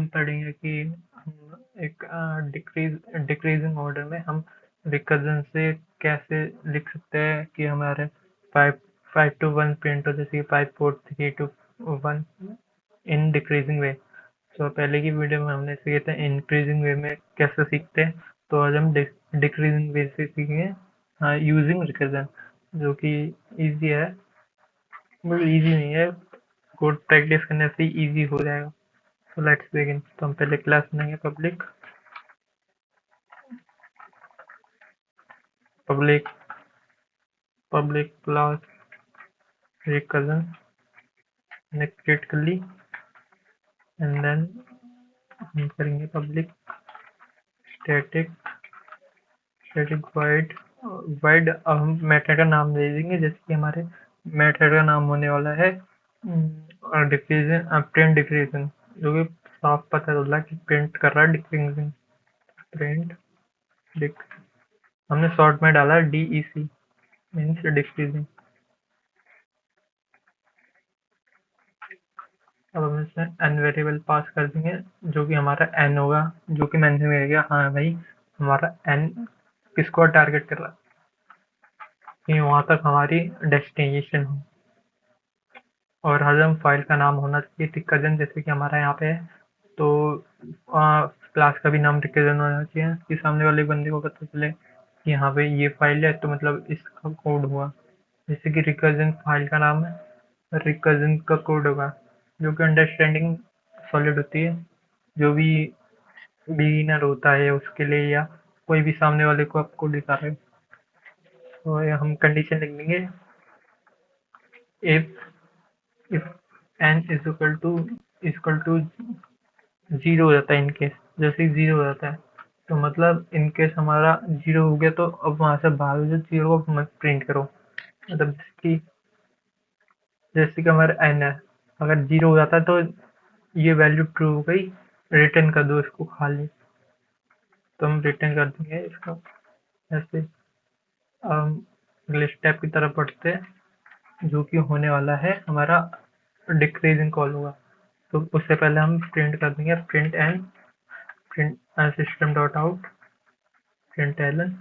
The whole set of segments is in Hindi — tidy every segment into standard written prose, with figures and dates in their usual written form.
हम पढ़ेंगे कि हम एक डिक्रीजिंग ऑर्डर में हम रिकर्जन से कैसे लिख सकते हैं कि हमारे 5 to 1 प्रिंट हो, जैसे 5 4 3 to 1 इन डिक्रीजिंग वे। तो पहले की वीडियो में हमने सीखे थे इंक्रीजिंग वे में कैसे सीखते हैं, तो आज हम डिक्रीजिंग वे से सीखेंगे यूजिंग रिकर्जन, जो कि इजी है, मतलब इजी नहीं है, कोड प्रैक्टिस करने से इजी हो जाएगा। So let's begin. तो हम पहले क्लास बनाएंगे पब्लिक क्लास recursion ने क्रिएट कर ली, एंड देन हम करेंगे पब्लिक स्टैटिक void अब हम मेथड का नाम दे देंगे, जैसे कि हमारे मेथड का नाम होने वाला है डिक्रीजिंग प्रिंट डिक्रीजिंग, जो कि साफ पता चल रहा है कि प्रिंट कर रहा है डिक्रीजिंग। प्रिंट हमने शॉर्ट में डाला DEC मीन्स डिक्रीजिंग। अब हम इसमें n वेरिएबल पास कर देंगे, जो कि हमारा n होगा, जो कि मैंने मिल गया। हाँ भाई, हमारा n किसको टारगेट कर रहा है कि वहां तक हमारी डेस्टिनेशन हो, और हर हम फाइल का नाम होना चाहिए रिकर्जन, जैसे कि हमारा यहाँ पे है, तो क्लास का भी नाम रिकर्जन होना चाहिए कि सामने वाले बंदे को पता चले कि यहाँ पे ये फाइल है, तो मतलब इसका कोड हुआ। जैसे कि रिकर्जन फाइल का नाम है, रिकर्जन का कोड होगा, जो कि अंडरस्टैंडिंग सॉलिड होती है, जो भी बिगिनर होता है उसके लिए, या कोई भी सामने वाले को आपको दिखा रहे। तो ये हम कंडीशन लिख देंगे, if n is equal to 0 हो जाता है, इनकेस जैसे 0 हो जाता है, तो मतलब इनकेस हमारा 0 हो गया, तो अब वहां से भाग जो 0 को मत प्रिंट करो, मतलब जैसे कि हमारा n है, अगर 0 हो जाता है तो ये वैल्यू ट्रू हो गई, रिटर्न कर दो इसको खाली, तो हम रिटर्न कर देंगे इसको ऐसे। अगले स्टेप की तरफ बढ़ते हैं, जो कि होने वाला है हमारा डिक्रीजिंग कॉल होगा। तो उससे पहले हम प्रिंट कर देंगे print system dot out println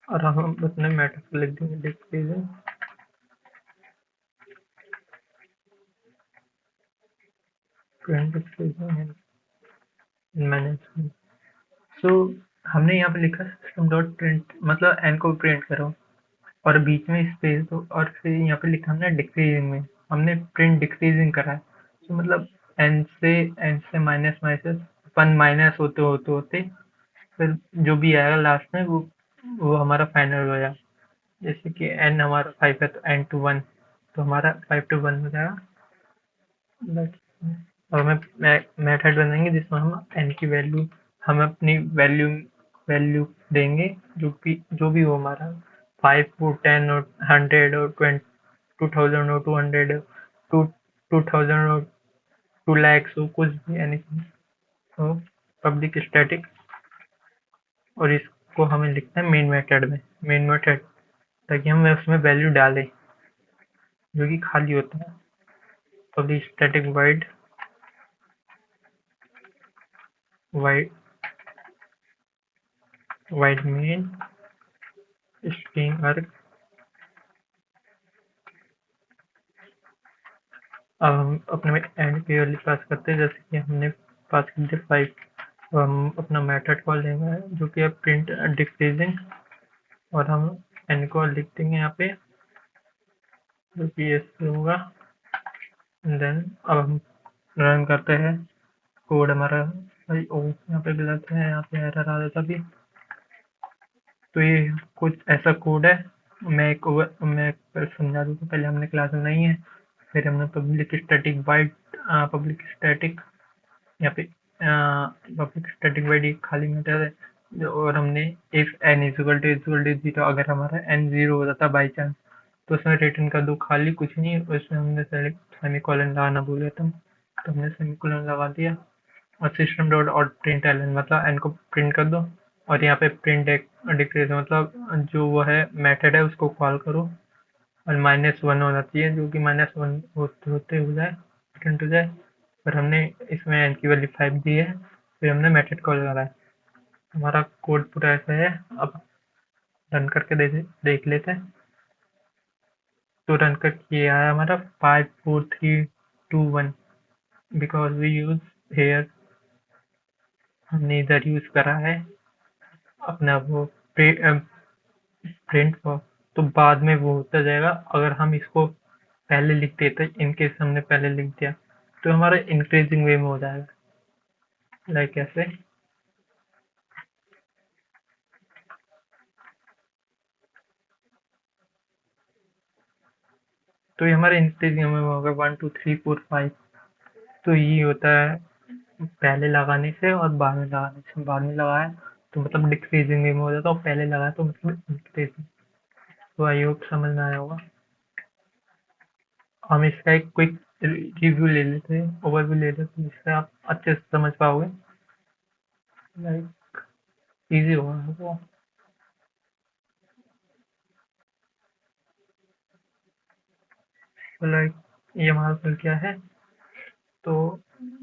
और हम अपने मेथड लिख देंगे decreasing print decreasing management. So हमने यहाँ पे लिखा सिस्टम डॉट प्रिंट, मतलब एन को प्रिंट करो और बीच में स्पेस दो, और फिर यहाँ पे लिखा हमने डिक्रीजिंग में, हमने प्रिंट डिक्रीजिंग करा है, तो मतलब एन से माइनस माइनस 1 माइनस होते होते होते फिर जो भी आएगा लास्ट में वो हमारा फाइनल हो जाएगा। जैसे कि n हमारा 5 है, तो n to 1, तो हमारा 5 to 1 हो जाएगा। और हमें मेथड बनाएंगे जिसमें हम n की वैल्यू, हम अपनी वैल्यू देंगे, जो भी हो हमारा 5 हो 10 हो 100 हो 2000 हो 200 हो 2000 हो 2 lakhs हो, कुछ भी एनीथिंग। तो पब्लिक स्टैटिक, और इसको हमें लिखना है मेन मेथड, ताकि हम उसमें वैल्यू डालें जो कि खाली होता है। Public static wide main string अर्ग। अब हम अपने एंड की वैल्यू पास करते हैं, जैसे कि हमने पास कर दिया 5, तो हम अपना मेथड कॉल देंगे जो कि है प्रिंट डिक्रीजिंग, और हम एन को लिख देंगे यहाँ पे, जो कि ऐसे होगा। देन अब हम रन करते हैं कोड हमारा। भाई ओ यहाँ पे गलत है, यहाँ पे एरर आ जाता भी। तो ये कुछ ऐसा कोड है, मैं समझा दूँ। तो पहले हमने क्लास में नहीं है, फिर हमने public static wide public static यहाँ पे पब्लिक स्टैटिक वाइड एक खाली मेथड है, और हमने इफ n इक्वल टू 0, अगर हमारा n 0 हो जाता बाई चांस, तो उसमें रिटर्न कर दो खाली, कुछ नहीं। उसमें हमने सेमीकोलन लगाना भूल गया था, तो हमने सेमीकोलन लगा दिया। और system dot out println, मतलब n को प्रिंट कर दो, और यहाँ पे प्रिंट डिक्रीज मतलब जो वो है मेथड है उसको कॉल करो और -1 होना चाहिए, जो कि -1 होते होते हो जाए, प्रिंट हो जाए। पर हमने इसमें n की वैल्यू 5 दी है, फिर हमने मेथड कॉल करा है। हमारा कोड पूरा ऐसा है। अब रन करके देख लेते हैं। तो रन करके ये आया हमारा 5 4 3 2 1 बिकॉज वी यूज हेयर। हमने इधर यूज करा है अपना वो प्रिंट फॉर, तो बाद में वो होता जाएगा। अगर हम इसको पहले लिख देते, इनकेस हमने पहले लिख दिया, तो हमारा इंक्रीजिंग वे में हो जाएगा। लाइक ऐसे। तो ये हमारे इंक्रीजिंग में होगा 1 2 3 4 5। तो ये होता है पहले लगाने से और बाद में लगाने से। बाद में लगाया तो मतलब डिक्रीजिंग वे में हो जाता है, और पहले लगाया तो मतलब इंक्रीजिंग। तो आई होप समझ में आया होगा। हम इसका एक क्विक रिव्यू ले लेते हैं, ओवरव्यू ले लेते हैं, जिससे आप अच्छे से समझ पाओगे। लाइक इजी होगा वो। तो लाइक ये हमारा फिल क्या है। तो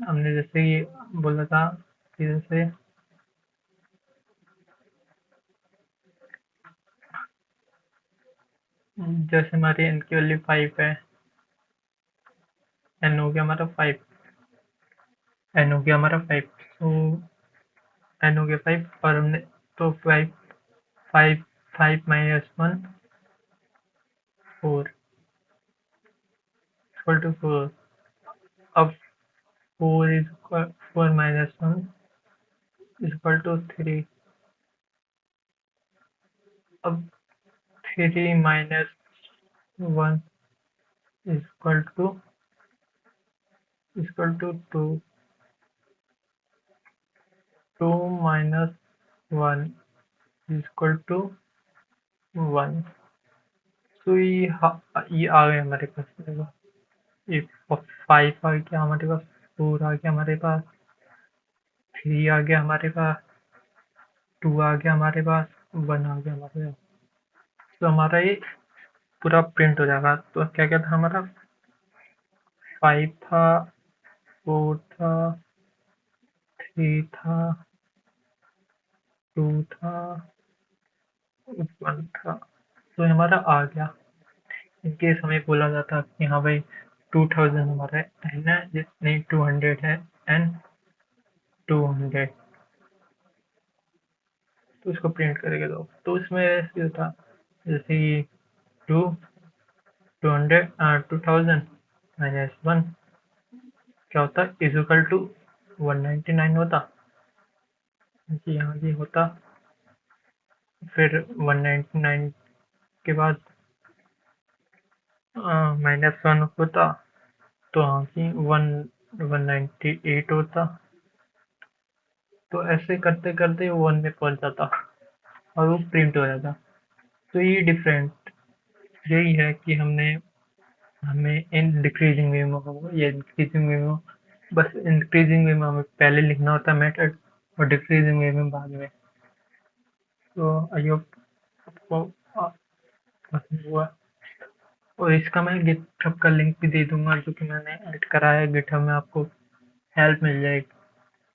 हमने जैसे ये बोला था कि जैसे हमारी एन की वैल्यू 5 है, एन हो गया हमारा 5, एन हो गया हमारा 5। तो एन हो गया 5 और हमने तो 5 5 5 -1 4 इक्वल टू 4। अब 4 इज 4 -1 इक्वल टू 3। अब 3 -1 इक्वल टू 2। 2 -1 equal to 1। तो ये आ गए हमारे पास। देखो ये 5 आ गया हमारे पास, 4 आ गया हमारे पास, 3 आ गया हमारे पास, 2 आ गया हमारे पास, 1 आ गया हमारे पास। तो हमारा ये पूरा प्रिंट हो जाएगा। तो क्या क्या था हमारा, 5 था, 4 था, 3 था, 2 था, 1 था। तो हमारा आ गया। इनकेस हमें बोला जाता कि हाँ भाई 2000 हमारा एन है, नहीं 200 है, एन 200, तो इसको प्रिंट करेंगे। तो इसमें ऐसे होता जैसे कि 2 200 2000 -1 क्या होता इज इक्वल टू 199 होता जी। हाँ जी होता। फिर 199 के बाद -1 होता, तो हाँ जी 198 होता। तो ऐसे करते करते वो 1 में पहुंच जाता और वो प्रिंट हो जाता। तो ये डिफरेंट यही है कि हमें इन डिक्रीजिंग वे में हो या इंक्रीजिंग वे में हो। बस इंक्रीजिंग वे में हमें पहले लिखना होता है मेथड, और डिक्रीजिंग वे में बाद में। तो आई होप आपको पसंद हुआ। और इसका मैं गिटहब का लिंक भी दे दूंगा, जो कि मैंने ऐड करा है गिटहब में। आपको हेल्प मिल जाएगी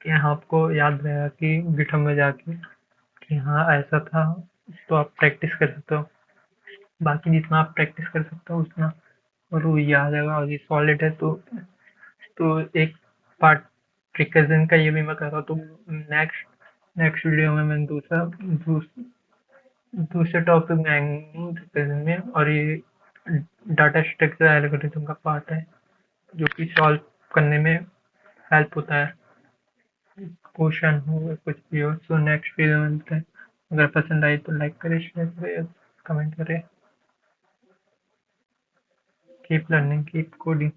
कि हाँ, आपको याद रहेगा कि गिटहब में जाके कि हाँ ऐसा था। तो आप प्रैक्टिस कर सकते हो। बाकी जितना आप प्रैक्टिस कर सकते हो उतना, और वो याद आएगा। और ये सॉलिड है तो एक पार्ट रिकजन का ये भी मैं कर रहा हूँ। तो नेक्स्ट नेक्स्ट वीडियो में मैं दूसरे टॉपिक में आएंगे रिकजन में, और ये डाटा स्ट्रक्चर एल्गोरिथम का पार्ट है, जो कि सॉल्व करने में हेल्प होता है। क्वेश्चन हो या कुछ भी हो। सो नेक्स्ट वीडियो में मिलते हैं। अगर पसंद आई तो लाइक करें, शेयर करें, कमेंट करें। Keep learning, keep coding.